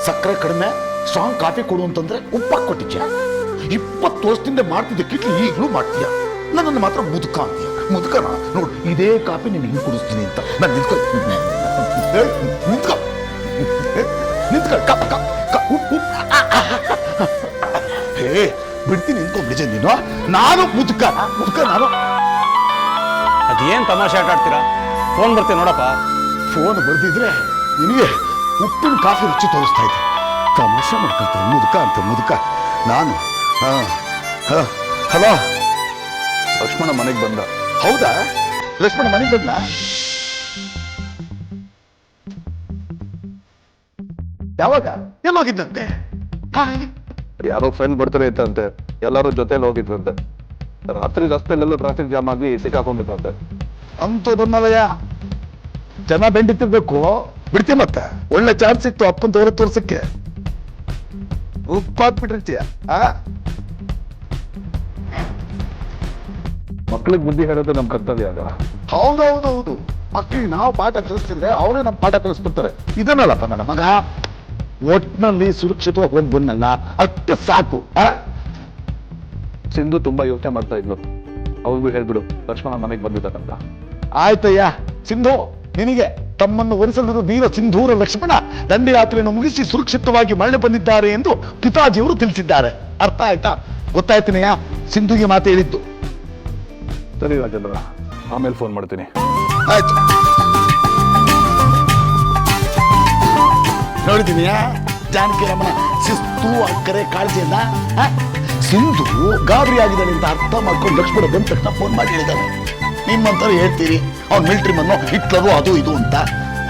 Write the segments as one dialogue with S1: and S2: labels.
S1: ಸಕ್ಕರೆ ಕಡಿಮೆ strong coffee ಕೊಡು ಅಂತಂದ್ರೆ ಉಪ್ಪಾಗಿ ಕೊಟ್ಟಿದ್ಯ. 20 ವರ್ಷದಿಂದ ಮಾಡ್ತಿದ್ದೆ ಕಿಟ್ಲಿ ಈಗಲೂ ಮಾಡ್ತೀಯ. ನನ್ನನ್ನು ಮಾತ್ರ ಮುದುಕ ಅಂತೀಯ. ಮುದುಕನ ನೋಡು, ಇದೇ ಕಾಫಿ ನೀನು ಹಿಂಗೆ ಕುಡಿಸ್ತೀನಿ ಅಂತ ನಾನು ನಿಂತ್ಕೊ ಹೇ ಬಿಡ್ತೀನಿ ನಿಂತ್ಕೊಂಡ್ಬಿಡಿಜೆ ನೀನು. ನಾನು ಮುದುಕ ನಾನು.
S2: ಅದೇನ್ ತಮಾಷೆ ಆಟ ಆಡ್ತೀರಾ? ಫೋನ್ ಬರ್ತೀನಿ ನೋಡಪ್ಪ.
S1: ಫೋನ್ ಬರ್ದಿದ್ರೆ ನಿನಗೆ ಉಪ್ಪಿನ ಕಾಫಿ ರುಚಿ ತೋರಿಸ್ತಾ ಇದ್ದೆ. ತಮಾಷೆ ಮಾಡ್ಕೊಳ್ತಾರೆ ಮುದುಕ ಅಂತ ಮುದುಕ ನಾನು. ಹಲೋ,
S3: ಲಕ್ಷ್ಮಣ ಮನೆಗೆ ಬಂದ.
S1: ಹೌದಾ? ಲಕ್ಷ್ಮಣ ಮನೆಗೆ ಬಂದ? ಯಾವಾಗ? ಎಲ್ಲೋಗಿದ್ದಂತೆ?
S3: ಯಾರೋ ಫ್ರೆಂಡ್ ಬರ್ತಾರೆ ಇತ್ತಂತೆ, ಎಲ್ಲರೂ ಜೊತೆಲಿ ಹೋಗಿದ್ರಂತೆ. ರಾತ್ರಿ ರಸ್ತೆಲೆಲ್ಲ ಟ್ರಾಫಿಕ್ ಜಾಮ್ ಆಗಿ ಸಿಕ್ಕಾಕೊಂಡಿದ್ದಂತೆ.
S1: ಅಂತದನ್ನಲ್ಲಯ್ಯ, ಜನ ಬೆಂಡಿತಿರ್ಬೇಕು. ಬಿಡ್ತೀಯ ಮತ್ತೆ ಒಳ್ಳೆ ಚಾನ್ಸ್ ಸಿಕ್ತು ಅಪ್ಪನ ತೋರ ತೋರ್ಸಕ್ಕೆ. ಉಪ್ಪಾಕ್ಬಿಟ್ಟಿರ್ತೀಯ.
S3: ಮಕ್ಳಿಗೆ ಬುದ್ಧಿ ಹೇಳೋದು ನಮ್ ಕರ್ತವ್ಯ ಅಲ್ಲ.
S1: ಹೌದೌದೌದು, ಮಕ್ಕಳಿಗೆ ನಾವು ಪಾಠ ಕಲಿಸ್ತಿದ್ರೆ ಅವರೇ ನಮ್ಮ ಪಾಠ ಕಲಿಸ್ಬಿಡ್ತಾರೆ. ಇದನ್ನಲ್ಲಪ್ಪ ನನ್ನ ಮಗ, ಒಟ್ಟಿನಲ್ಲಿ ಸುರಕ್ಷಿತವಾಗಿ ಹೋಗಿ ಬಂದಲ್ಲ ಅಷ್ಟು ಸಾಕು.
S3: ಸಿಂಧು ತುಂಬಾ ಯೋಚನೆ ಮಾಡ್ತಾ ಇದ್ಲು. ಅವ್ರಿಗೂ ಹೇಳ್ಬಿಡು ಲಕ್ಷ್ಮಣ ಮನೆಗೆ ಬಂದಿದ್ದಾರಂತ.
S1: ಆಯ್ತಯ್ಯ. ಸಿಂಧು, ನಿನಗೆ ತಮ್ಮನ್ನು ವರಿಸಲು ವೀರ ಸಿಂಧೂರ ಲಕ್ಷ್ಮಣ ದಂಡಯಾತ್ರೆಯನ್ನು ಮುಗಿಸಿ ಸುರಕ್ಷಿತವಾಗಿ ಮರಳಿ ಬಂದಿದ್ದಾರೆ ಎಂದು ಪಿತಾಜಿಯವರು ತಿಳಿಸಿದ್ದಾರೆ. ಅರ್ಥ ಆಯ್ತಾ? ಗೊತ್ತಾಯ್ತಿನಯ್ಯ ಸಿಂಧುಗೆ ಮಾತು ಹೇಳಿದ್ದು.
S3: ಸರಿ ರಾಜೇಂದ್ರ, ಆಮೇಲೆ ಫೋನ್ ಮಾಡ್ತೀನಿ.
S1: ಆಯ್ತು. ನೋಡಿದೀನಿಯಾ ಜಾನಕಿ ರಮಣ ಶಿಸ್ತು ಅಕ್ಕರೆ ಕಾಳಜಿಯನ್ನ. ಸಿಂಧು ಗಾಬರಿ ಆಗಿದ್ದಾಳೆ ಅಂತ ಅರ್ಥ ಮಾಡ್ಕೊಂಡು ಲಕ್ಷ್ಮಣ ಬಂದ ತಕ್ಷಣ ಫೋನ್ ಮಾಡಿ ಹೇಳಿದ್ದಾನೆ. ನಿಮ್ಮಂತವ್ರು ಹೇಳ್ತೀರಿ ಅವ್ನು ಮಿಲಿಟರಿ ಮನ್ನು ಹಿಟ್ಲರು ಅದು ಇದು ಅಂತ.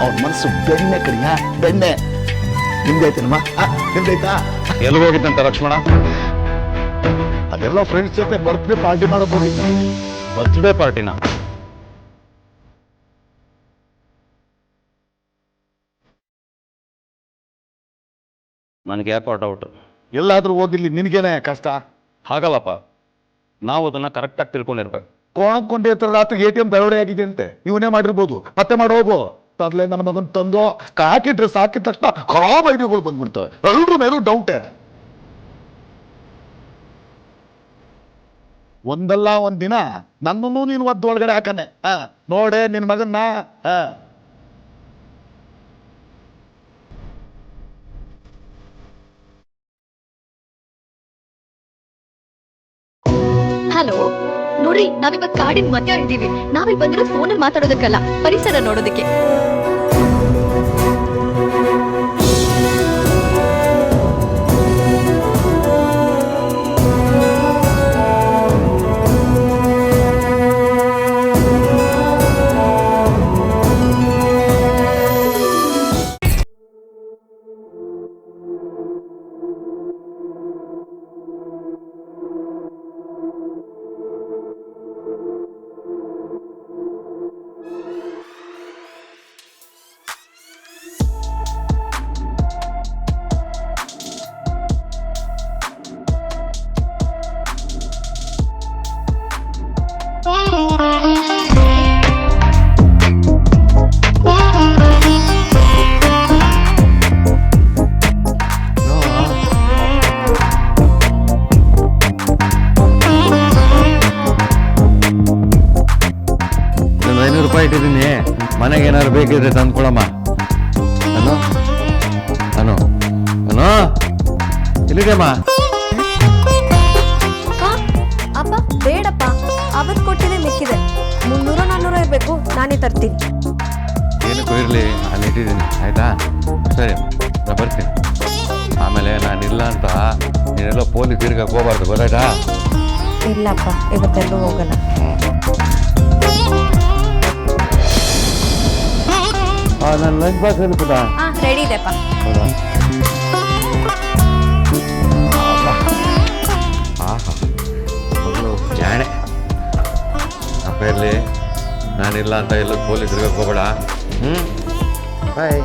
S1: ಅವ್ನ ಮನಸ್ಸು ಬೆಣ್ಣೆ ಕಡಿಯ ಬೆಣ್ಣೆ. ನಿಮ್ದೈತೇನಮ್ಮ? ನಿಮ್ದೈತಾ?
S2: ಎಲ್ಲಿ ಹೋಗಿದ್ದಂತ ಲಕ್ಷ್ಮಣ?
S1: ಅದೆಲ್ಲ ಫ್ರೆಂಡ್ಸ್ ಜೊತೆ ಬರ್ತ್ಡೇ ಪಾರ್ಟಿ ಮಾಡೋದು.
S2: ಬರ್ತ್ಡೇ ಪಾರ್ಟಿನ? ನನಗೆ ಏರ್ಪೋರ್ಟ್ ಔಟ್.
S1: ಎಲ್ಲಾದ್ರೂ ಹೋಗಿರ್ಲಿ, ನಿನಗೇನೆ ಕಷ್ಟ.
S2: ಹಾಗಲ್ಲಪ್ಪ, ನಾವು ಅದನ್ನ ಕರೆಕ್ಟಾಗಿ ತಿಳ್ಕೊಂಡಿರ್ಬೇಕು.
S1: ಕೊಂಡ್ಕೊಂಡಿರ್ತಾರ ರಾತ್ರಿ ATM ದರೋಡೆ ಆಗಿದೆ ಅಂತೆ. ಇವನೇ ಮಾಡಿರ್ಬೋದು, ಮತ್ತೆ ಮಾಡೋಗು. ತರ್ಲೆ ನನ್ನ ಮಗನ್ ತಂದು ಹಾಕಿ ಡ್ರೆಸ್ ಹಾಕಿದ ತಕ್ಷಣ ಖರಾಬ್ ಐಡಿಯಾಗಳು ಬಂದ್ಬಿಡ್ತವೆ. ಎಲ್ರ ಮೇಲೂ ಡೌಟೇ. ಒಂದಲ್ಲ ಒಂದಿನ ನನ್ನನ್ನು ನೀನು ಒದ್ದು ಒಳಗಡೆ ಹಾಕನೆ. ನೋಡೆ ನಿನ್ ಮಗನ್ನ.
S4: ಹಲೋ ನೋಡ್ರಿ, ನಾವಿವಾಗ ಕಾಡಿನ ಮಧ್ಯ ಇದ್ದೀವಿ. ನಾವಿಲ್ಲಿ ಬಂದಿರೋ ಫೋನಲ್ಲಿ ಮಾತಾಡೋದಕ್ಕಲ್ಲ, ಪರಿಸರ ನೋಡೋದಕ್ಕೆ.
S5: ₹500 ಇಟ್ಟಿದ್ದೀನಿ. ಮನೆಗೆ ಏನಾದ್ರು ಬೇಕಿದ್ರೆ ತಂದ್ಕೊಳಮ್ಮ. ಅನು ಅನು ಅನು ಎಲ್ಲಿದೆಮ್ಮ?
S6: ಅಪ್ಪ ಬೇಡಪ್ಪ, ಅವತ್ತು ಕೊಟ್ಟಿದೆ ಮಿಕ್ಕಿದೆ. 300-400 ಇರಬೇಕು, ನಾನೇ ತರ್ತೀನಿ.
S5: ಏನಕ್ಕೂ ಇರಲಿ, ನಾನು ಇಟ್ಟಿದ್ದೀನಿ ಆಯ್ತಾ? ಸರಿ, ನಾನು ಬರ್ತೀನಿ. ಆಮೇಲೆ ನಾನಿಲ್ಲ ಅಂತ ನೀನೆಲ್ಲೋ ಪೊಲೀಸ್ ತಿರ್ಗಕ್ಕೆ ಹೋಗ್ಬಾರ್ದು, ಗೊತ್ತಾಯ್ತಾ?
S6: ಇಲ್ಲಪ್ಪ, ಇವತ್ತೆಲ್ಲೂ ಹೋಗಲ್ಲ.
S5: ನನ್ನ ಲಂಚ್ ಬಾಕ್ಸ್ ಎಲ್ಲಿ ಪುಟ?
S6: ರೆಡಿ ಇದೆಪ್ಪ.
S5: ಹೌದಾ? ಮಗಳು ಜಾಣೆ. ಅಪ್ಪ ಇರಲಿ, ನಾನಿಲ್ಲ ಅಂತ ಎಲ್ಲ ಪೊಲೀಸ್ ತಿರ್ಗಕ್ಕೆ ಹೋಗ್ಬೇಡ. ಬಾಯ್.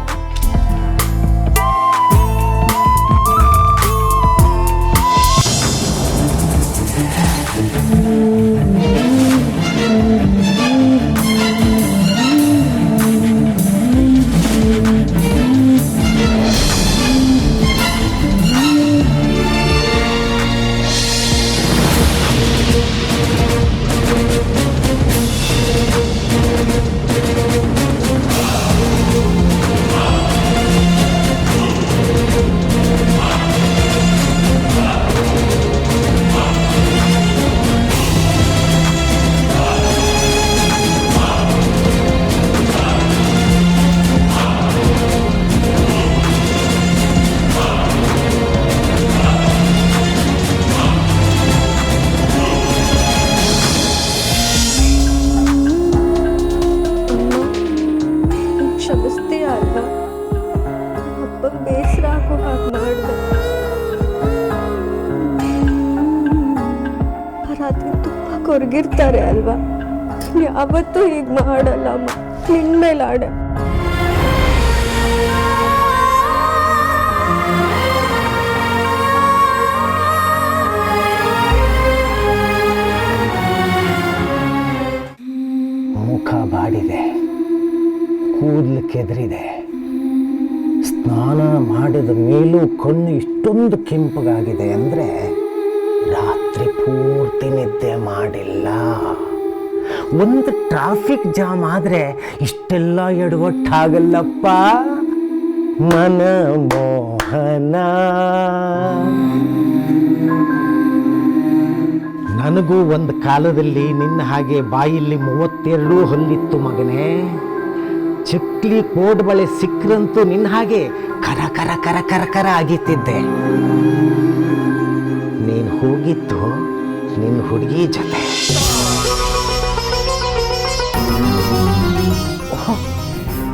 S6: ಯಾಕೋ ಹಾಗೆ ಮಾಡಿದೆ. ರಾತ್ರಿ ತುಂಬ ಕೊರಗಿರ್ತಾರೆ ಅಲ್ವಾ, ಯಾವತ್ತೂ ಹೀಗೆ ಮಾಡಲ್ಲ ಅಮ್ಮ, ನಿನ್ ಮೇಲೆ ಆಡೆ.
S7: ಮುಖ ಬಾಡಿದೆ, ಕೂದಲು ಕೆದರಿದೆ, ಸ್ನಾನ ಮಾಡಿದ ಮೇಲೂ ಕಣ್ಣು ಇಷ್ಟೊಂದು ಕೆಂಪಗಾಗಿದೆ ಅಂದರೆ ರಾತ್ರಿ ಪೂರ್ತಿ ನಿದ್ದೆ ಮಾಡಿಲ್ಲ. ಒಂದು ಟ್ರಾಫಿಕ್ ಜಾಮ್ ಆದರೆ ಇಷ್ಟೆಲ್ಲ ಎಡವಟ್ಟಾಗಲ್ಲಪ್ಪ. ಮನಮೋಹನ. ನನಗೂ ಒಂದು ಕಾಲದಲ್ಲಿ ನಿನ್ನ ಹಾಗೆ ಬಾಯಲ್ಲಿ 32 ಹಲ್ಲಿತ್ತು ಮಗನೇ. ಚಕ್ಲಿ ಕೋಡ್ ಬಳೆ ಸಿಕ್ಕರಂತೂ ನಿನ್ನ ಹಾಗೆ ಕರ ಕರ ಕರ ಕರ ಕರ ಆಗಿತ್ತಿದ್ದೆ. ನೀನು ಹೋಗಿದ್ದು ನಿನ್ನ ಹುಡುಗಿ ಜೊತೆ.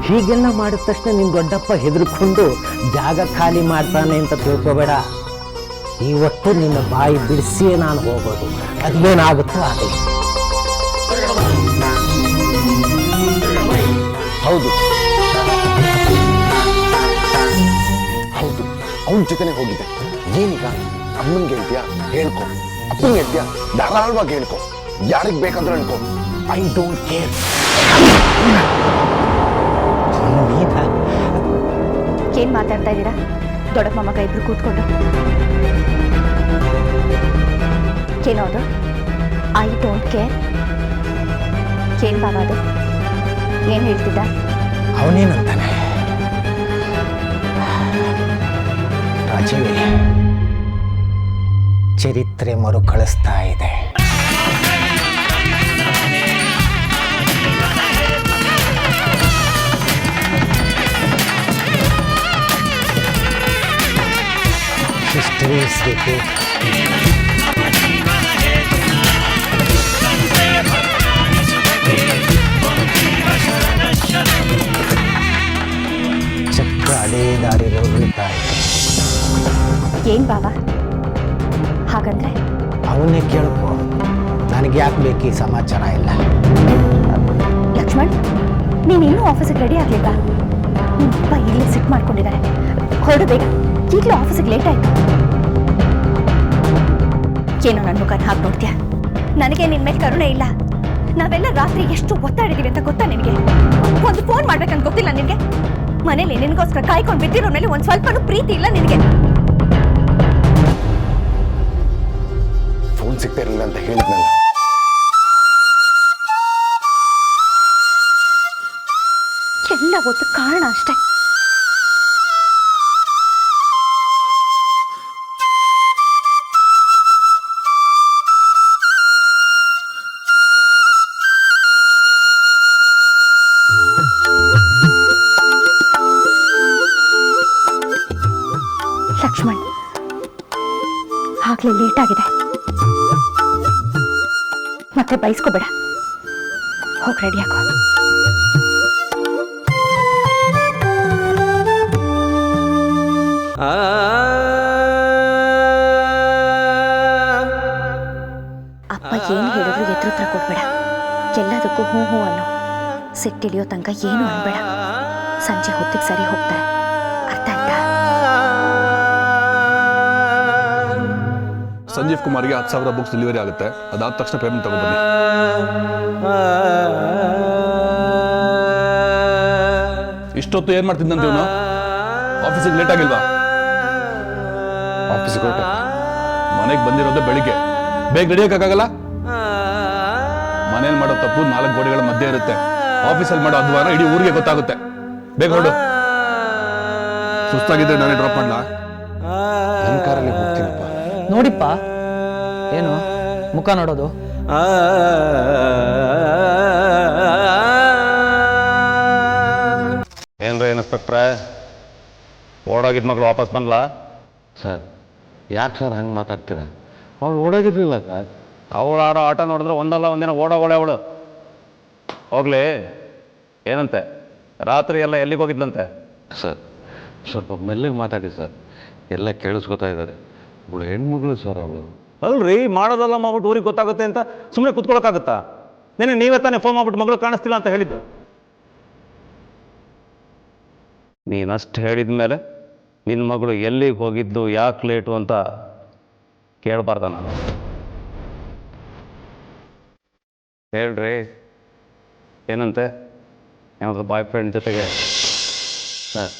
S7: ಹೀಗೆಲ್ಲ ಮಾಡಿದ ತಕ್ಷಣ ನಿನ್ನ ದೊಡ್ಡಪ್ಪ ಹೆದರ್ಕೊಂಡು ಜಾಗ ಖಾಲಿ ಮಾಡ್ತಾನೆ ಅಂತ ತಿಳ್ಕೊಬೇಡ. ಇವತ್ತು ನಿನ್ನ ಬಾಯಿ ಬಿಡಿಸಿಯೇ ನಾನು ಹೋಗೋದು, ಅದೇನಾಗುತ್ತೋ ಆಗಲಿ.
S3: ಹೌದು ಹೌದು, ಅವನ ಜೊತೆನೆ ಹೋಗಿದ್ದೆ. ಏನೀಗ ಅಮ್ಮನ್ಗೆ ಹೇಳ್ತೀಯಾ? ಹೇಳ್ಕೊ. ಅಪ್ಪನಿಗೆ ಹೇಳ್ತೀಯಾ? ಧಾರಾಳವಾಗಿ ಹೇಳ್ಕೊ. ಯಾರಿಗೆ ಬೇಕಾದ್ರೂ ಹೇಳ್ಕೊ. I don't care.
S4: ಏನ್ ಮಾತಾಡ್ತಾ ಇದ್ದೀರಾ? ದೊಡ್ಡಪ್ಪ ಮಗ ಇಬ್ರು ಕೂತ್ಕೊಂಡು ಏನೋದು ಐ ಡೋಂಟ್ ಕೇರ್? ಏನ್ ಬಾಬಾ ಅದು? ಏನ್ ಹೇಳ್ತಿದ್ದ?
S7: ಅವನೇನಂತಾನೆ, ರಾಜೀವಿ ಚರಿತ್ರೆ ಮರುಕಳಿಸ್ತಾ ಇದೆ. History is repeat. ಚಕ್ರ ಅದೇ ದಾರಿలో ಉಳಿತಾ ಇದೆ.
S4: ಏನ್ ಬಾಬಾ ಹಾಗಂದ್ರೆ?
S7: ಅವನ್ನೇ ಕೇಳ್ಕೊ, ನನಗೆ ಯಾಕೆ ಬೇಕು ಈ ಸಮಾಚಾರ ಇಲ್ಲ.
S4: ಲಕ್ಷ್ಮಣ್, ನೀನ್ ಇನ್ನೂ ಆಫೀಸಿಗೆ ರೆಡಿ ಆಗ್ಲಿಲ್ಲ? ನಿಮ್ಮಪ್ಪ ಇಲ್ಲೇ ಸಿಟ್ ಮಾಡ್ಕೊಂಡಿದ್ದಾರೆ, ಹೊರಡು ಬೇಗ. ಈಗಲೂ ಆಫೀಸಿಗೆ ಲೇಟ್ ಆಯ್ತು. ಏನೋ ನನ್ನ ಮುಖನ ಹಾಕಿ ನೋಡ್ತೀಯ? ನನಗೆ ನಿನ್ ಮೇಲೆ ಕರುಣೆ ಇಲ್ಲ. ನಾವೆಲ್ಲ ರಾತ್ರಿ ಎಷ್ಟು ಒತ್ತಾಡಿದೀವಿ ಅಂತ ಗೊತ್ತಾ ನಿನಗೆ? ಒಂದು ಫೋನ್ ಮಾಡ್ಬೇಕಂತ ಗೊತ್ತಿಲ್ಲ ನಿನಗೆ? ಮನೇಲಿ ನಿನಗೋಸ್ಕರ ಕಾಯ್ಕೊಂಡು ಬಿದ್ದಿರೋ ಮೇಲೆ ಒಂದು ಸ್ವಲ್ಪನೂ ಪ್ರೀತಿ ಇಲ್ಲ ನಿನಗೆ.
S3: ಫೋನ್ ಸಿಗ್ತಾ ಇರಲಿಲ್ಲ ಅಂತ ಹೇಳಿದ್ನಲ್ಲ.
S4: ಎಲ್ಲ ಒಂದು ಕಾರಣ ಅಷ್ಟೇ. ಲಕ್ಷ್ಮಣ್, ಆಗ್ಲೇ ಲೇಟ್ ಆಗಿದೆ, ಮತ್ತೆ ಬೈಸ್ಕೋಬೇಡ. ಹೋಗಿ ರೆಡಿ ಆಗೋ. ಅಪ್ಪ ಏನು ಹೇಳಿದ್ರು ಎದುರುತ್ರ ಕೊಡ್ಬೇಡ. ಎಲ್ಲದಕ್ಕೂ ಹೂ ಹೂ ಅನ್ನೋ. ಸಿಟ್ಟಿಳಿಯೋ ತನಕ ಏನು ಅನ್ಬೇಡ. ಸಂಜೆ ಹೊತ್ತಿಗೆ ಸರಿ ಹೋಗ್ತಾರೆ, ಅರ್ಥ ಆಯ್ತಾ?
S3: ಸಂಜೀವ್ ಕುಮಾರ್ಗೆ 10,000 ಬುಕ್ಸ್ ಡೆಲಿವರಿ ಆಗುತ್ತೆ. ಅದಾದ ತಕ್ಷಣ ಪೇಮೆಂಟ್ ತಗೊಂಡ್ಬನ್ನಿ. ಇಷ್ಟೊತ್ತು ಏನ್ ಮಾಡ್ತಿದ್ದಂತೆ ಇವನು? ಆಫೀಸಿಗೆ ಲೇಟ್ ಆಗಿಲ್ವಾ? ಆಫೀಸಿಗೆ ಹೊರಟೆ. ಮನೆಗೆ ಬಂದಿರೋದು ಬೆಳಿಗ್ಗೆ, ಬೇಗ ರೆಡಿಯಾಗಕ್ಕಾಗಲ್ಲ? ಮನೇಲಿ ಮಾಡೋ ತಪ್ಪು 4 ಗೋಡೆಗಳ ಮಧ್ಯೆ ಇರುತ್ತೆ. ಆಫೀಸಲ್ಲಿ ಮಾಡೋ ಅಧ್ವಾನ ಇಡೀ ಊರಿಗೆ ಗೊತ್ತಾಗುತ್ತೆ. ಬೇಗ ಹೊರಡು. ಸುಸ್ತಾಗಿದ್ರೆ ನಾನೇ ಡ್ರಾಪ್ ಮಾಡ್ಲಾ? ನನ್ನ ಕಾರಲ್ಲಿ ಹೋಗ್ತೀನಪ್ಪ.
S8: ನೋಡಿಪ್ಪ, ಏನು ಮುಖ ನೋಡೋದು?
S2: ಏನ್ರಿ ಇನ್ಸ್ಪೆಕ್ಟ್ರೆ, ಓಡೋಗಿದ್ದ ಮಗಳು ವಾಪಸ್ ಬಂದ್ಲಾ?
S5: ಸರ್, ಯಾಕೆ ಸರ್ ಹಂಗೆ ಮಾತಾಡ್ತೀರ? ಅವಳು ಓಡೋಗಿರ್ಲಿಲ್ಲ ಸರ್.
S2: ಅವಳು ಆಡೋ ಆಟ ನೋಡಿದ್ರೆ ಒಂದಲ್ಲ ಒಂದಿನ ಓಡೋಗೋಳೆ ಅವಳು. ಹೋಗ್ಲಿ, ಏನಂತೆ ರಾತ್ರಿ ಎಲ್ಲ ಎಲ್ಲಿಗೆ ಹೋಗಿದ್ಲಂತೆ?
S5: ಸರ್, ಸ್ವಲ್ಪ ಮೆಲ್ಲಗೆ ಮಾತಾಡಿ ಸರ್, ಎಲ್ಲ ಕೇಳಿಸ್ಕೊತಾ ಇದ್ದಾರೆ. ಇವಳು ಹೆಣ್ಮಗಳು ಸರ್ ಅವಳು.
S2: ಅಲ್ರಿ, ಮಾಡೋದಲ್ಲ ಮಾಡ್ಬಿಟ್ಟು ಊರಿಗೆ ಗೊತ್ತಾಗುತ್ತೆ ಅಂತ ಸುಮ್ಮನೆ ಕುತ್ಕೊಳಕ್ಕಾಗತ್ತಾ? ನೀವೇ ತಾನೇ ಫೋನ್ ಮಾಡ್ಬಿಟ್ಟು ಮಗಳು ಕಾಣಿಸ್ತಿಲ್ಲ ಅಂತ ಹೇಳಿದ್ದು. ನೀನಷ್ಟು ಹೇಳಿದ ಮೇಲೆ ನಿನ್ನ ಮಗಳು ಎಲ್ಲಿಗೆ ಹೋಗಿದ್ದು, ಯಾಕೆ ಲೇಟು ಅಂತ ಕೇಳಬಾರ್ದ ನಾನು? ಹೇಳ್ರಿ, ಏನಂತೆ? ಯಾವ್ದು ಬಾಯ್ ಫ್ರೆಂಡ್ ಜೊತೆಗೆ?
S5: ಸರ್,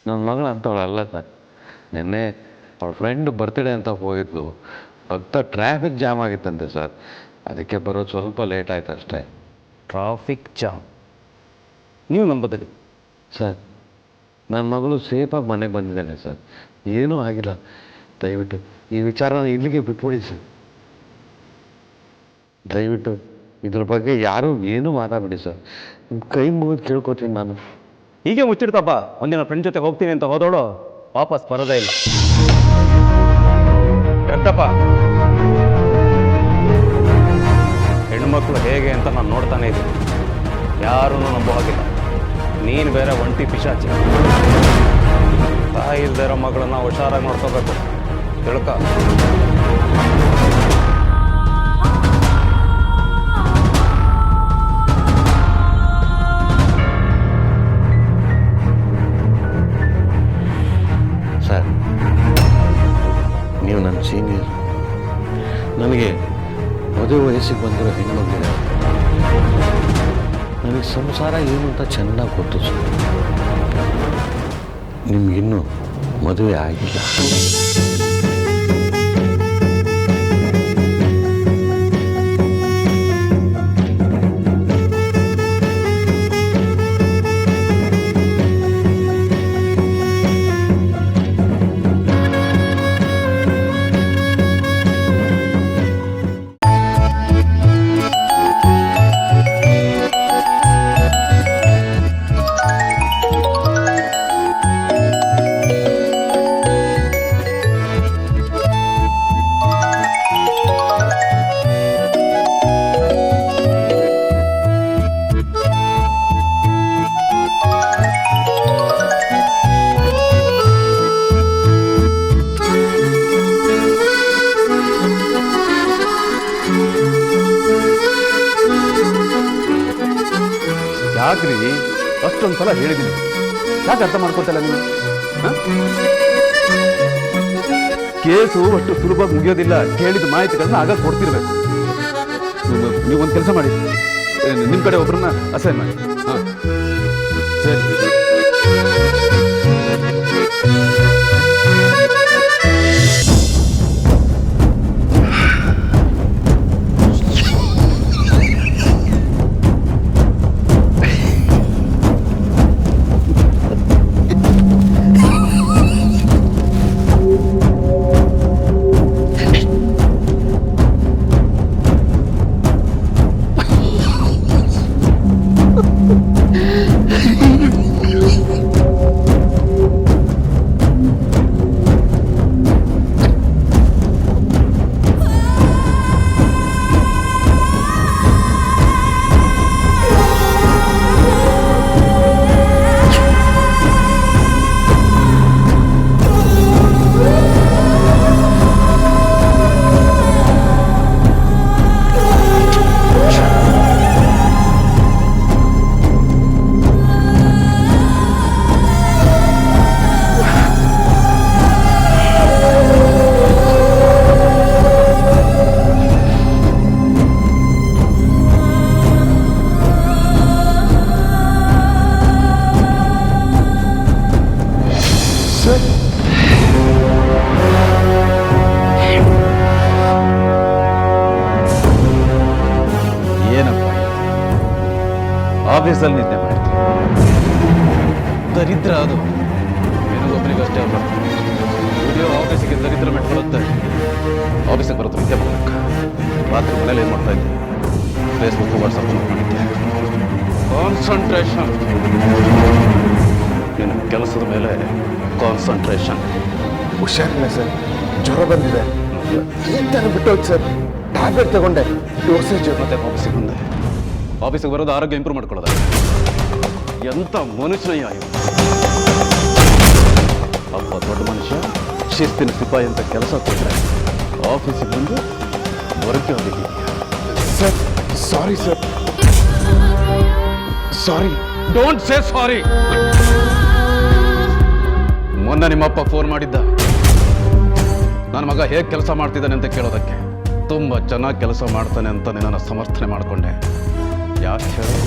S5: ನನ್ನ ಮಗಳು ಅಂತವಳಲ್ಲ ಸರ್. ನಿನ್ನೆ ಅವಳ ಫ್ರೆಂಡ್ ಬರ್ತ್ಡೇ ಅಂತ ಹೋಗಿದ್ಲು. ಭಕ್ತ ಟ್ರಾಫಿಕ್ ಜಾಮ್ ಆಗಿತ್ತಂತೆ ಸರ್, ಅದಕ್ಕೆ ಬರೋದು ಸ್ವಲ್ಪ ಲೇಟ್ ಆಯ್ತು ಅಷ್ಟೇ.
S2: Traffic jam? ನೀವು ನಂಬದಿರಿ
S5: ಸರ್, ನನ್ನ ಮಗಳು ಸೇಫಾಗಿ ಮನೆಗೆ ಬಂದಿದ್ದಾನೆ ಸರ್, ಏನೂ ಆಗಿಲ್ಲ. ದಯವಿಟ್ಟು ಈ ವಿಚಾರನ ಇಲ್ಲಿಗೆ ಬಿಟ್ಬಿಡಿ ಸರ್. ದಯವಿಟ್ಟು ಇದ್ರ ಬಗ್ಗೆ ಯಾರೂ ಏನೂ ಮಾತಾಡಬೇಡಿ ಸರ್. ನಿಮ್ಮ ಕೈ ಮುಗಿದು ಕೇಳ್ಕೊತೀನಿ ನಾನು.
S2: ಹೀಗೆ ಮುಚ್ಚಿಡ್ತಪ್ಪ. ಒಂದಿನ ಫ್ರೆಂಡ್ ಜೊತೆ ಹೋಗ್ತೀನಿ ಅಂತ ಹೋದೋಳು ವಾಪಸ್ ಬರೋದೇ ಇಲ್ಲ. ಎಂತಪ್ಪ, ಹೆಣ್ಮಕ್ಳು ಹೇಗೆ ಅಂತ ನಾನು ನೋಡ್ತಾನೆ ಇದ್ದೀನಿ. ಯಾರೂ ನಂಬೋ ಹಾಗಿಲ್ಲ. ನೀನು ಬೇರೆ ಒಂಟಿ ಪಿಶಾಚಿ. ತಾಯಿ ಇಲ್ದೇ ಇರೋ ಮಗಳನ್ನ ಹುಷಾರಾಗಿ ನೋಡ್ಕೋಬೇಕು, ತಿಳ್ಕ.
S5: ಸರ್, ನೀವು ನನ್ನ ಸೀನಿಯರ್. ನನಗೆ ಮದುವೆ ವಯಸ್ಸಿಗೆ ಬಂದಿರೋ ಹೆಣ್ಮಕ್ಳಿದೆ. ನನಗೆ ಸಂಸಾರ ಏನು ಅಂತ ಚೆನ್ನಾಗಿ ಗೊತ್ತು ಸರ್. ನಿಮಗಿನ್ನೂ ಮದುವೆ ಆಗಿಲ್ಲ.
S2: ಯಾಕ್ರಿ ಅಷ್ಟೊಂದು ಸಲ ಹೇಳಿದ್ದೀನಿ, ಯಾಕೆ ಅರ್ಥ ಮಾಡ್ಕೊತಲ್ಲ ನೀವು? ಕೇಸು ಅಷ್ಟು ಸುಲಭವಾಗಿ ಮುಗಿಯೋದಿಲ್ಲ. ಕೇಳಿದ ಮಾಹಿತಿಗಳನ್ನ ಆಗ ಕೊಡ್ತಿರ್ಬೇಕು. ನೀವೊಂದು ಕೆಲಸ ಮಾಡಿ, ನಿಮ್ಮ ಕಡೆ ಒಬ್ಬರನ್ನ ಅಸೈನ್ ಮಾಡಿ. ಹಾಂ, ಸರಿ. ಆಫೀಸಲ್ಲಿ ನಿದ್ದೆ ಮಾಡ್ತೀನಿ. ದರಿದ್ರ ಅದು ನನಗೊಬ್ಬನಿಗಷ್ಟೇ ಅಲ್ಲ. ವಿಡಿಯೋ ಆಫೀಸಿಗೆ ದರಿದ್ರ ಮೆಟ್ಕೊಳ್ಳುತ್ತೆ. ಆಫೀಸಿಗೆ ಬರೋದು ನಿದ್ದೆ ಮಾಡಬೇಕು. ರಾತ್ರಿ ಮನೇಲಿ ಏನು ಮಾಡ್ತಾ ಇದ್ದೆ? ಫೇಸ್ಬುಕ್, ವಾಟ್ಸಪ್ ಮಾಡಿದ್ದೆ. ಕಾನ್ಸಂಟ್ರೇಷನ್, ನಿನ್ನ ಕೆಲಸದ ಮೇಲೆ ಕಾನ್ಸಂಟ್ರೇಷನ್.
S3: ಹುಷಾರಿಲ್ಲ ಸರ್, ಜ್ವರ ಬಂದಿದೆ. ಈ ಥರ ಬಿಟ್ಟೋಯ್ತು ಸರ್. ಟ್ಯಾಬ್ಲೆಟ್ ತಗೊಂಡೆ, ಡೋಸೇಜ್.
S2: ಮತ್ತೆ ಆಫೀಸಿಗೆ ಬಂದೆ. ಆಫೀಸಿಗೆ ಬರೋದು ಆರೋಗ್ಯ ಇಂಪ್ರೂವ್ ಮಾಡ್ಕೊಳ್ಳೋದು. ಎಂಥ ಮನುಷ್ಯನಯ್ಯ ಇವ. ಅಪ್ಪ ದೊಡ್ಡ ಮನುಷ್ಯ, ಶಿಸ್ತಿನ ಸಿಪಾಯಿ ಅಂತ ಕೆಲಸ ಕೊಟ್ಟರೆ ಆಫೀಸಿಗೆ ಬಂದು ಹೊರಗೆ ಹೋಗಿದ್ದೀವಿ.
S3: Sir sorry sir, sorry.
S2: Don't say sorry. ಮೊನ್ನೆ ನಿಮ್ಮಪ್ಪ ಫೋನ್ ಮಾಡಿದ್ದ ನನ್ನ ಮಗ ಹೇಗೆ ಕೆಲಸ ಮಾಡ್ತಿದ್ದಾನೆ ಅಂತ ಕೇಳೋದಕ್ಕೆ. ತುಂಬ ಚೆನ್ನಾಗಿ ಕೆಲಸ ಮಾಡ್ತಾನೆ ಅಂತ ನಿನ್ನನ್ನು ಸಮರ್ಥನೆ ಮಾಡಿಕೊಂಡೆ. ಯಾಕೆ ಹೇಳಿ,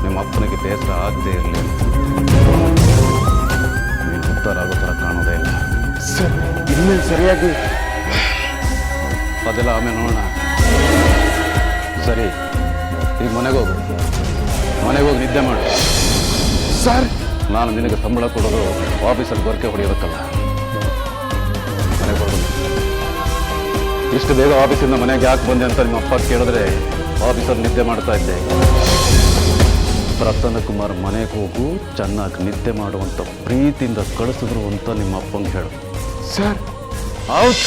S2: ನಿಮ್ಮ ಅಪ್ಪನಿಗೆ ಬೇಸರ ಆಗದೆ ಇರಲಿ. ನೀನು ಉದ್ಧಾರ ಆಗೋ ಥರ ಕಾಣೋದೇ ಇಲ್ಲ.
S3: ಸರ್ ಇನ್ಮೇಲೆ ಸರಿಯಾಗಿ
S2: ಅದೆಲ್ಲ ಆಮೇಲೆ ನೋಡೋಣ. ಸರಿ, ಈಗ ಮನೆಗೆ ಹೋಗು. ಮನೆಗೆ ಹೋಗಿ ನಿದ್ದೆ ಮಾಡು.
S3: ಸರ್
S2: ನಾನು ನಿನಗೆ ಸಂಬಳ ಕೊಡೋದು ಆಫೀಸಲ್ಲಿ ಗೊರಕೆ ಹೊಡೆಯೋದಕ್ಕಲ್ಲ. ಮನೆಗೆ ಕೊಡೋದು. ಇಷ್ಟು ಬೇಗ ಆಫೀಸಿಂದ ಮನೆಗೆ ಯಾಕೆ ಬಂದೆ ಅಂತ ನಿಮ್ಮ ಅಪ್ಪ ಕೇಳಿದ್ರೆ ಆಫೀಸಲ್ಲಿ ನಿದ್ದೆ ಮಾಡ್ತಾ ಇದ್ದೆ. ಪ್ರಸನ್ನ ಕುಮಾರ್ ಮನೆಗೆ ಹೋಗು, ಚೆನ್ನಾಗಿ ನಿದ್ದೆ ಮಾಡುವಂಥ ಪ್ರೀತಿಯಿಂದ ಕಳಿಸಿದ್ರು ಅಂತ ನಿಮ್ಮ ಅಪ್ಪಂಗೆ ಹೇಳು.
S3: Sir
S2: out.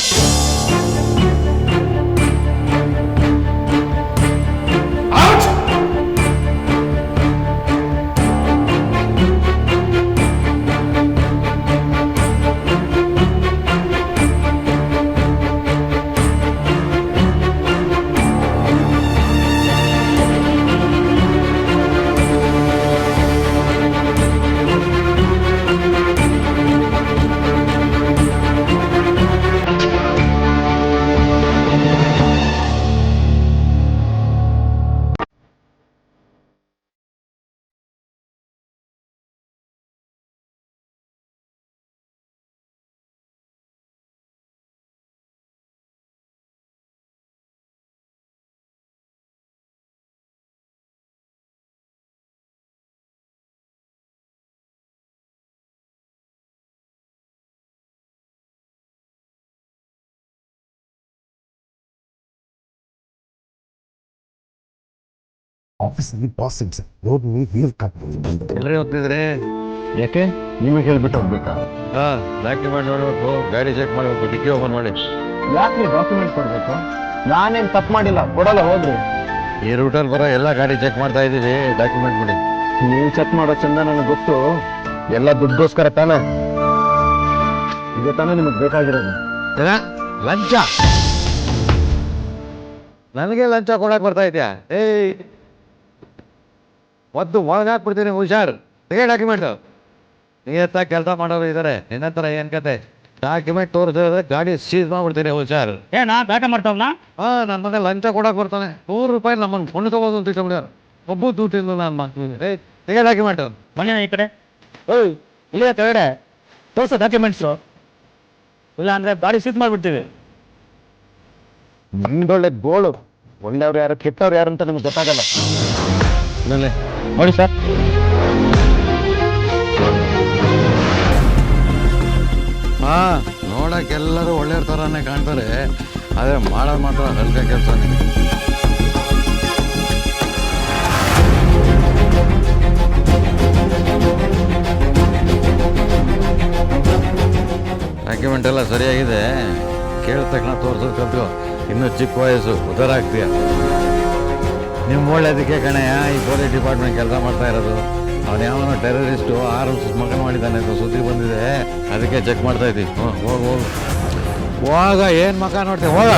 S3: ಆಫೀಸಲ್ಲಿ boss sir road wheel cut.
S5: ಎಲ್ಲರೇ ಹೋಗ್ತಿದ್ರೆ
S3: ಯಾಕೆ ನಿಮಗೆ ಹೇಳ್ಬಿಟ್ಟು ಹೋಗ್ಬೇಕಾ?
S5: ಹಾಂ, ಡಾಕ್ಯುಮೆಂಟ್ ನೋಡಬೇಕು, ಗಾಡಿ ಚೆಕ್ ಮಾಡಬೇಕು, ಡಿಕ್ಕಿ ಓಪನ್ ಮಾಡಿ.
S3: ಯಾಕೆ ಡಾಕ್ಯುಮೆಂಟ್ ಕೊಡ್ಬೇಕು? ನಾನೇನು ತಪ್ಪು ಮಾಡಿಲ್ಲ, ಕೊಡಲ್ಲ ಹೋದ್ರಿ.
S5: ಈ ರೂಟಲ್ಲಿ ಬರೋ ಎಲ್ಲ ಗಾಡಿ ಚೆಕ್ ಮಾಡ್ತಾ ಇದ್ದೀವಿ, ಡಾಕ್ಯುಮೆಂಟ್ ಮಾಡಿ.
S3: ನೀವು ಚೆಕ್ ಮಾಡೋ ಚಂದ ನನಗೆ ಗೊತ್ತು. ಎಲ್ಲ ದುಡ್ಡುಗೋಸ್ಕರ ತಾನೇ. ಇದು ತಾನೇ ನಿಮಗೆ ಬೇಕಾಗಿರೋದು.
S5: ಲಂಚ? ನನಗೆ ಲಂಚ ಕೊಡಕ್ಕೆ ಬರ್ತಾ ಇದೆಯಾ? ಏಯ್, ಒದ್ದು ಒಳಗೆ ಹಾಕ್ಬಿಡ್ತೀನಿ, ಹುಷಾರ್. ತೆಗೆ ಡಾಕ್ಯುಮೆಂಟು. ನೀತ್ತ ಕೆಲಸ ಮಾಡೋರು ಇದ್ದಾರೆ, ನಿನ್ನ ಹತ್ರ ಏನು ಕತೆ? ಡಾಕ್ಯುಮೆಂಟ್ ತೋರಿಸಿದ್ರೆ ಗಾಡಿ ಸೀಸ್ ಮಾಡ್ಬಿಡ್ತೀನಿ, ಹುಷಾರ್.
S8: ಏನಾ ಬೇಟ ಮಾಡ್ತಾವಲ್ಲ?
S5: ಹಾಂ, ನನ್ನ ಮನೆ ಲಂಚ ಕೊಡಕ್ಕೆ ಬರ್ತಾನೆ. ₹100 ನಮ್ಮನ್ನು ಕೊಂಡು ತಗೋದು ಅಂತ ಇಟ್ಕೊಂಡ್ಯಾರ. ಒಬ್ಬ ದುಡ್ಡಿಲ್ಲ ನಾನು ಮಾಡ್ತೀನಿ. ಏಯ್, ತೆಗೆ ಡಾಕ್ಯುಮೆಂಟು.
S8: ಬನ್ನಿ ಈ ಕಡೆ. ಓಯ್, ಇಲ್ಲೇ ಕೆಳಗಡೆ ತೋರಿಸೋ ಡಾಕ್ಯುಮೆಂಟ್ಸು. ಇಲ್ಲ ಅಂದರೆ ಗಾಡಿ ಸೀಸ್ ಮಾಡಿಬಿಡ್ತೀವಿ.
S3: ನಿಮ್ದೊಳ್ಳೆ ಗೋಳು. ಒಳ್ಳೆಯವ್ರು ಯಾರು ಕೆಟ್ಟವ್ರು ಯಾರು ಅಂತ ನಿಮ್ಗೆ ಗೊತ್ತಾಗಲ್ಲ.
S8: ನೋಡಿ ಸರ್.
S5: ಹಾಂ, ನೋಡಕ್ಕೆ ಎಲ್ಲರೂ ಒಳ್ಳೆಯ ಥರನೇ ಕಾಣ್ತಾರೆ, ಆದರೆ ಮಾಡೋದು ಮಾತ್ರ ಹಲ್ಕ ಕೆಲಸನೇ. ಡಾಕ್ಯುಮೆಂಟ್ ಎಲ್ಲ ಸರಿಯಾಗಿದೆ. ಕೇಳಿದ ತಕ್ಷಣ ತೋರಿಸೋದು ಕಲ್ತು. ಇನ್ನೂ ಚಿಕ್ಕ ವಯಸ್ಸು, ಉದ್ದಾರ ಆಗ್ತೀಯ. ನಿಮ್ಮ ಒಳ್ಳೇದಕ್ಕೆ ಕಣೆಯ ಈ ಪೊಲೀಸ್ ಡಿಪಾರ್ಟ್ಮೆಂಟ್ ಕೆಲಸ ಮಾಡ್ತಾ ಇರೋದು. ಅವನು ಯಾವನೋ ಟೆರರಿಸ್ಟು ಆರ್ಮ್ಸ್ ಮಗನ ಮಾಡಿದ್ದಾನೆ ಅಂತ ಸುದ್ದಿ ಬಂದಿದೆ, ಅದಕ್ಕೆ ಚೆಕ್ ಮಾಡ್ತಾ ಇದ್ದೀವಿ. ಹೋಗು, ಏನು ಮಗ ನೋಡ್ತೀವಿ, ಹೋಗ.